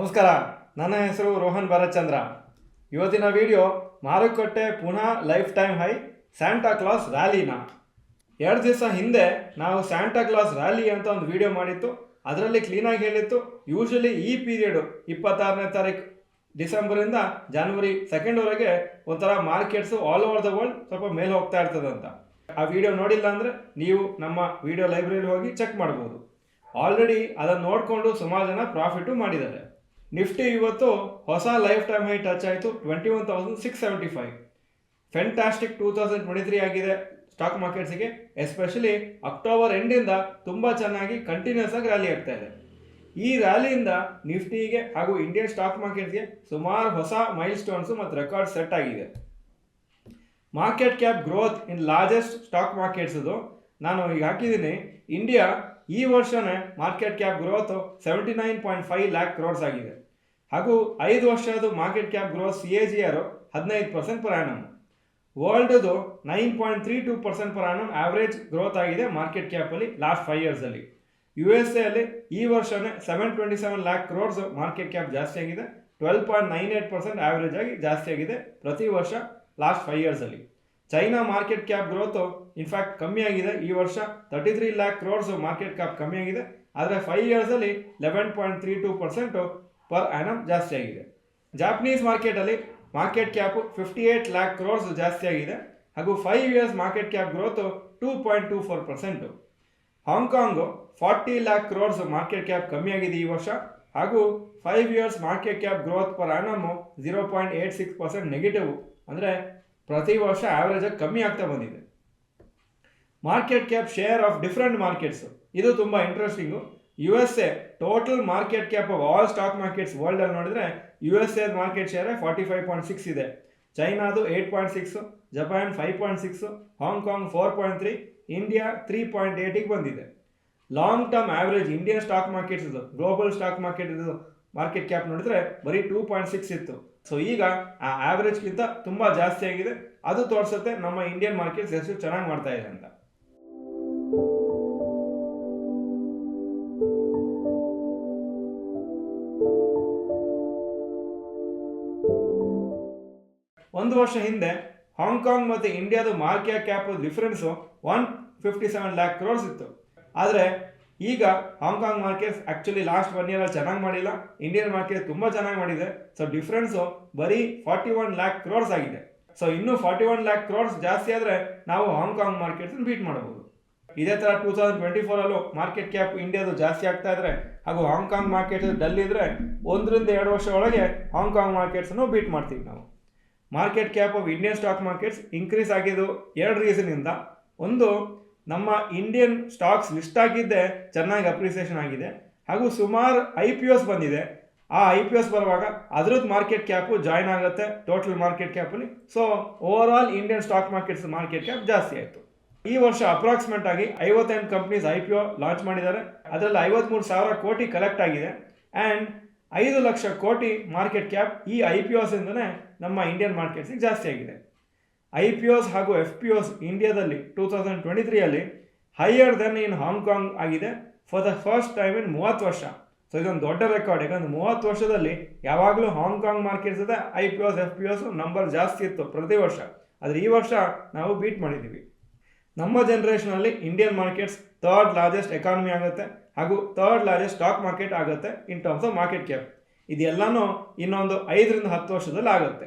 ನಮಸ್ಕಾರ, ನನ್ನ ಹೆಸರು ರೋಹನ್ ಭರತ್ಚಂದ್ರ. ಇವತ್ತಿನ ವಿಡಿಯೋ ಮಾರುಕಟ್ಟೆ ಪುನಃ lifetime high Santa Claus ರ್ಯಾಲಿನ. 2 ದಿವಸ ಹಿಂದೆ ನಾವು ಸ್ಯಾಂಟಾ ಕ್ಲಾಸ್ ರ್ಯಾಲಿ ಅಂತ ಒಂದು ವಿಡಿಯೋ ಮಾಡಿತ್ತು. ಅದರಲ್ಲಿ ಕ್ಲೀನಾಗಿ ಹೇಳಿತ್ತು, ಯೂಶಲಿ ಈ ಪೀರಿಯಡು 26ನೇ ತಾರೀಕು ಡಿಸೆಂಬರಿಂದ ಜನವರಿ 2ವರೆಗೆ ಒಂಥರ markets all over the world ಸ್ವಲ್ಪ ಮೇಲೆ ಹೋಗ್ತಾ ಇರ್ತದೆ ಅಂತ. ಆ ವಿಡಿಯೋ ನೋಡಿಲ್ಲ ಅಂದರೆ ನೀವು ನಮ್ಮ ವಿಡಿಯೋ ಲೈಬ್ರರಿಲಿ ಹೋಗಿ ಚೆಕ್ ಮಾಡ್ಬೋದು. ಆಲ್ರೆಡಿ ಅದನ್ನು ನೋಡಿಕೊಂಡು ಸುಮಾರು ಜನ ಪ್ರಾಫಿಟು ಮಾಡಿದ್ದಾರೆ. ನಿಫ್ಟಿ ಇವತ್ತು ಹೊಸ ಲೈಫ್ ಟೈಮ್ ಹೈ ಟಚ್ ಆಯಿತು, 21,675. ಫೆಂಟಾಸ್ಟಿಕ್ 2023 ಆಗಿದೆ ಸ್ಟಾಕ್ ಮಾರ್ಕೆಟ್ಸಿಗೆ. ಎಸ್ಪೆಷಲಿ ಅಕ್ಟೋಬರ್ ಎಂಡಿಂದ ತುಂಬ ಚೆನ್ನಾಗಿ ಕಂಟಿನ್ಯೂಸ್ ಆಗಿ ರ್ಯಾಲಿ ಆಗ್ತಾ ಇದೆ. ಈ ರ್ಯಾಲಿಯಿಂದ ನಿಫ್ಟಿಗೆ ಹಾಗೂ ಇಂಡಿಯನ್ ಸ್ಟಾಕ್ ಮಾರ್ಕೆಟ್ಗೆ ಸುಮಾರು ಹೊಸ ಮೈಲ್ ಸ್ಟೋನ್ಸು ಮತ್ತು ರೆಕಾರ್ಡ್ ಸೆಟ್ ಆಗಿದೆ. Market cap growth in largest stock ಮಾರ್ಕೆಟ್ಸದು ನಾನು ಈಗ ಹಾಕಿದ್ದೀನಿ. ಇಂಡಿಯಾ ಈ ವರ್ಷನೇ market cap growth 79.5 lakh crores ಆಗಿದೆ. ಹಾಗೂ 5 ವರ್ಷದ ಮಾರ್ಕೆಟ್ ಕ್ಯಾಪ್ ಗ್ರೋತ್ CAGR 15% ಪರ್ ಆ್ಯನಮ್. ವರ್ಲ್ಡ್ದು 9.32% ಪರ್ ಆ್ಯನಮ್ ಆವ್ರೇಜ್ ಗ್ರೋತ್ ಆಗಿದೆ ಮಾರ್ಕೆಟ್ ಕ್ಯಾಪಲ್ಲಿ ಲಾಸ್ಟ್ 5 ಇಯರ್ಸಲ್ಲಿ. USA ಅಲ್ಲಿ ಈ ವರ್ಷನೇ 727 ಲ್ಯಾಕ್ ಕ್ರೋರ್ಸ್ ಮಾರ್ಕೆಟ್ ಕ್ಯಾಪ್ ಜಾಸ್ತಿ ಆಗಿದೆ. 12.98% ಆವ್ರೇಜ್ ಆಗಿ ಜಾಸ್ತಿ ಆಗಿದೆ ಪ್ರತಿ ವರ್ಷ ಲಾಸ್ಟ್ 5 ಇಯರ್ಸಲ್ಲಿ. China market cap growth in fact ಕಮ್ಮಿ ಆಗಿದೆ. ಈ ವರ್ಷ 33 ಲ್ಯಾಕ್ ಕ್ರೋರ್ಸ್ ಮಾರ್ಕೆಟ್ ಕ್ಯಾಪ್ ಕಮ್ಮಿ ಆಗಿದೆ. ಆದರೆ 5 ಇಯರ್ಸಲ್ಲಿ 11.32% ಪರ್ ಆ್ಯನಮ್ ಜಾಸ್ತಿ ಆಗಿದೆ. ಜಾಪನೀಸ್ ಮಾರ್ಕೆಟಲ್ಲಿ ಮಾರ್ಕೆಟ್ ಕ್ಯಾಪು 58 ಲ್ಯಾಕ್ ಕ್ರೋರ್ಸ್ ಜಾಸ್ತಿ ಆಗಿದೆ. ಹಾಗೂ 5 years market cap growth 2.24%. Hong Kong 40 lakh crores market cap ಕಮ್ಮಿ ಆಗಿದೆ ಈ ವರ್ಷ. ಹಾಗೂ 5 years market cap growth per annum 0.86% negative, ಅಂದರೆ ಪ್ರತಿ ವರ್ಷ ಆ್ಯಾವ್ರೇಜಾಗಿ ಕಮ್ಮಿ ಆಗ್ತಾ ಬಂದಿದೆ. Market cap share of different markets, ಇದು ತುಂಬ interesting. USA total market cap of all stock markets ವರ್ಲ್ಡಲ್ಲಿ ನೋಡಿದರೆ USA ಮಾರ್ಕೆಟ್ ಶೇರ್ 45.6 ಇದೆ. ಚೈನಾದು 8.6, ಜಪಾನ್ 5.6, ಹಾಂಗ್ಕಾಂಗ್ 4.3, ಇಂಡಿಯಾ 3.8ಗೆ ಬಂದಿದೆ. Long term average Indian stock markets global stock market cap ನೋಡಿದರೆ ಬರೀ 2.6 ಇತ್ತು. ಸೊ ಈಗ ಆ ಆ್ಯಾವ್ರೇಜ್ಗಿಂತ ತುಂಬ ಜಾಸ್ತಿ ಆಗಿದೆ. ಅದು ತೋರಿಸುತ್ತೆ ನಮ್ಮ ಇಂಡಿಯನ್ ಮಾರ್ಕೆಟ್ಸ್ ಎಷ್ಟು ಚೆನ್ನಾಗಿ ಮಾಡ್ತಾ ಇದೆ ಅಂತ. ಒಂದು ವರ್ಷ ಹಿಂದೆ ಹಾಂಗ್ಕಾಂಗ್ ಮತ್ತು ಇಂಡಿಯಾದ market cap difference 157 lac crores ಇತ್ತು. ಆದರೆ ಈಗ ಹಾಂಗ್ಕಾಂಗ್ ಮಾರ್ಕೆಟ್ಸ್ ಆ್ಯಕ್ಚುಲಿ ಲಾಸ್ಟ್ 1 ಇಯರಲ್ಲಿ ಚೆನ್ನಾಗಿ ಮಾಡಿಲ್ಲ, ಇಂಡಿಯನ್ ಮಾರ್ಕೆಟ್ ತುಂಬ ಚೆನ್ನಾಗಿ ಮಾಡಿದೆ. ಸೊ ಡಿಫ್ರೆನ್ಸು ಬರೀ 41 ಲ್ಯಾಕ್ ಕ್ರೋರ್ಸ್ ಆಗಿದೆ. ಸೊ ಇನ್ನೂ 41 ಲ್ಯಾಕ್ ಕ್ರೋರ್ಸ್ ಜಾಸ್ತಿ ಆದರೆ ನಾವು ಹಾಂಗ್ಕಾಂಗ್ ಮಾರ್ಕೆಟ್ಸನ್ನು ಬೀಟ್ ಮಾಡ್ಬೋದು. ಇದೇ ಥರ 2024ಅಲ್ಲೂ ಮಾರ್ಕೆಟ್ ಕ್ಯಾಪ್ ಇಂಡಿಯಾದು ಜಾಸ್ತಿ ಆಗ್ತಾ ಇದ್ರೆ ಹಾಗೂ ಹಾಂಗ್ಕಾಂಗ್ ಮಾರ್ಕೆಟ್ ಡಲ್ ಇದ್ದರೆ 1 ರಿಂದ 2 ವರ್ಷ ಒಳಗೆ ಹಾಂಗ್ಕಾಂಗ್ ಮಾರ್ಕೆಟ್ಸನ್ನು ಬೀಟ್ ಮಾಡ್ತೀವಿ ನಾವು. Market cap of Indian stock markets increase ಆಗಿದ್ದು 2 ರೀಸನಿಂದ. ಒಂದು, ನಮ್ಮ ಇಂಡಿಯನ್ ಸ್ಟಾಕ್ಸ್ ಲಿಸ್ಟ್ ಆಗಿದ್ದೇ ಚೆನ್ನಾಗಿ ಅಪ್ರಿಸಿಯೇಷನ್ ಆಗಿದೆ. ಹಾಗೂ ಸುಮಾರು IPOs ಬಂದಿದೆ. ಆ IPOs ಬರುವಾಗ ಅದರದ್ದು ಮಾರ್ಕೆಟ್ ಕ್ಯಾಪು ಜಾಯ್ನ್ ಆಗುತ್ತೆ ಟೋಟಲ್ ಮಾರ್ಕೆಟ್ ಕ್ಯಾಪಲ್ಲಿ. So over all Indian stock markets market cap ಜಾಸ್ತಿ ಆಯಿತು. ಈ ವರ್ಷ ಅಪ್ರಾಕ್ಸಿಮೇಟ್ ಆಗಿ 58 ಕಂಪ್ನೀಸ್ IPO ಲಾಂಚ್ ಮಾಡಿದ್ದಾರೆ. ಅದರಲ್ಲಿ 53,000 ಕೋಟಿ ಕಲೆಕ್ಟ್ ಆಗಿದೆ. ಆ್ಯಂಡ್ 5 ಲಕ್ಷ ಕೋಟಿ ಮಾರ್ಕೆಟ್ ಕ್ಯಾಪ್ ಈ IPOಸಿಂದನೇ ನಮ್ಮ ಇಂಡಿಯನ್ ಮಾರ್ಕೆಟ್ಸಿಗೆ ಜಾಸ್ತಿ ಆಗಿದೆ. IPOs ಹಾಗೂ FPOs ಇಂಡಿಯಾದಲ್ಲಿ 2023ಅಲ್ಲಿ ಹೈಯರ್ ದೆನ್ ಇನ್ ಹಾಂಗ್ಕಾಂಗ್ ಆಗಿದೆ for the first time in 30 ವರ್ಷ. ಸೊ ಇದೊಂದು ದೊಡ್ಡ ರೆಕಾರ್ಡ್. ಯಾಕಂದರೆ 30 ವರ್ಷದಲ್ಲಿ ಯಾವಾಗಲೂ ಹಾಂಗ್ಕಾಂಗ್ ಮಾರ್ಕೆಟ್ಸ್ ಇದೆ IPOs FPOs ನಂಬರ್ ಜಾಸ್ತಿ ಇತ್ತು ಪ್ರತಿ ವರ್ಷ. ಆದರೆ ಈ ವರ್ಷ ನಾವು ಬೀಟ್ ಮಾಡಿದ್ದೀವಿ. ನಮ್ಮ ಜನ್ರೇಷನಲ್ಲಿ Indian markets 3rd largest economy ಆಗುತ್ತೆ ಹಾಗೂ 3rd ಲಾರ್ಜೆಸ್ಟ್ ಸ್ಟಾಕ್ ಮಾರ್ಕೆಟ್ ಆಗುತ್ತೆ in terms of market cap. ಇದೆಲ್ಲನೂ ಇನ್ನೊಂದು 5 ರಿಂದ 10 ವರ್ಷದಲ್ಲಿ ಆಗುತ್ತೆ.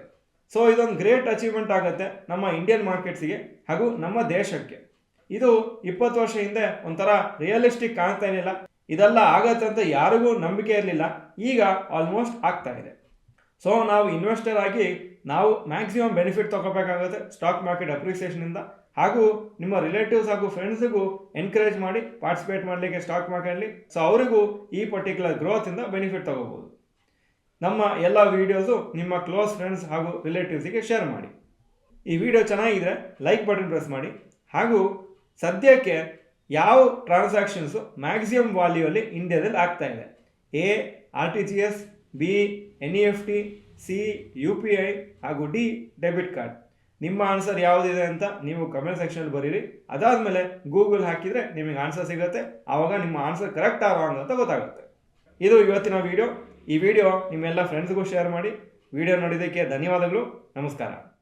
ಸೊ ಇದೊಂದು ಗ್ರೇಟ್ ಅಚೀವ್ಮೆಂಟ್ ಆಗುತ್ತೆ ನಮ್ಮ ಇಂಡಿಯನ್ ಮಾರ್ಕೆಟ್ಸಿಗೆ ಹಾಗೂ ನಮ್ಮ ದೇಶಕ್ಕೆ. ಇದು 20 ವರ್ಷ ಹಿಂದೆ ಒಂಥರ ರಿಯಲಿಸ್ಟಿಕ್ ಕಾಣ್ತಾ ಇರಲಿಲ್ಲ. ಇದೆಲ್ಲ ಆಗತ್ತೆ ಅಂತ ಯಾರಿಗೂ ನಂಬಿಕೆ ಇರಲಿಲ್ಲ. ಈಗ ಆಲ್ಮೋಸ್ಟ್ ಆಗ್ತಾ ಇದೆ. ಸೊ ನಾವು ಇನ್ವೆಸ್ಟರ್ ಆಗಿ ನಾವು ಮ್ಯಾಕ್ಸಿಮಮ್ ಬೆನಿಫಿಟ್ ತೊಗೋಬೇಕಾಗುತ್ತೆ ಸ್ಟಾಕ್ ಮಾರ್ಕೆಟ್ ಅಪ್ರಿಸಿಯೇಷನಿಂದ. ಹಾಗೂ ನಿಮ್ಮ ರಿಲೇಟಿವ್ಸ್ ಹಾಗೂ ಫ್ರೆಂಡ್ಸಿಗೂ ಎನ್ಕರೇಜ್ ಮಾಡಿ ಪಾರ್ಟಿಸಿಪೇಟ್ ಮಾಡಲಿಕ್ಕೆ ಸ್ಟಾಕ್ ಮಾರ್ಕೆಟಲ್ಲಿ. ಸೊ ಅವರಿಗೂ ಈ ಪರ್ಟಿಕ್ಯುಲರ್ ಗ್ರೋತಿಂದ ಬೆನಿಫಿಟ್ ತೊಗೋಬೋದು. ನಮ್ಮ ಎಲ್ಲ ವೀಡಿಯೋಸು ನಿಮ್ಮ ಕ್ಲೋಸ್ ಫ್ರೆಂಡ್ಸ್ ಹಾಗೂ ರಿಲೇಟಿವ್ಸಿಗೆ ಶೇರ್ ಮಾಡಿ. ಈ ವಿಡಿಯೋ ಚೆನ್ನಾಗಿದ್ರೆ ಲೈಕ್ ಬಟನ್ ಪ್ರೆಸ್ ಮಾಡಿ. ಹಾಗೂ ಸದ್ಯಕ್ಕೆ ಯಾವ ಟ್ರಾನ್ಸಾಕ್ಷನ್ಸು ಮ್ಯಾಕ್ಸಿಮಮ್ ವ್ಯಾಲ್ಯೂಯಲ್ಲಿ ಇಂಡಿಯಾದಲ್ಲಿ ಆಗ್ತಾ ಇದೆ? A RTGS, B NEFT, C UPI ಹಾಗೂ D ಡೆಬಿಟ್ ಕಾರ್ಡ್. ನಿಮ್ಮ ಆನ್ಸರ್ ಯಾವುದಿದೆ ಅಂತ ನೀವು ಕಮೆಂಟ್ ಸೆಕ್ಷನಲ್ಲಿ ಬರೀರಿ. ಅದಾದಮೇಲೆ ಗೂಗಲ್ ಹಾಕಿದರೆ ನಿಮಗೆ ಆನ್ಸರ್ ಸಿಗುತ್ತೆ. ಆವಾಗ ನಿಮ್ಮ ಆನ್ಸರ್ ಕರೆಕ್ಟ್ ರಾಂಗ್ ಅಂತ ಗೊತ್ತಾಗುತ್ತೆ. ಇದು ಇವತ್ತಿನ ವಿಡಿಯೋ. ಈ ವಿಡಿಯೋ ನಿಮ್ಮೆಲ್ಲ ಫ್ರೆಂಡ್ಸ್ಗೂ ಶೇರ್ ಮಾಡಿ. ವಿಡಿಯೋ ನೋಡಿದ್ದಕ್ಕೆ ಧನ್ಯವಾದಗಳು. ನಮಸ್ಕಾರ.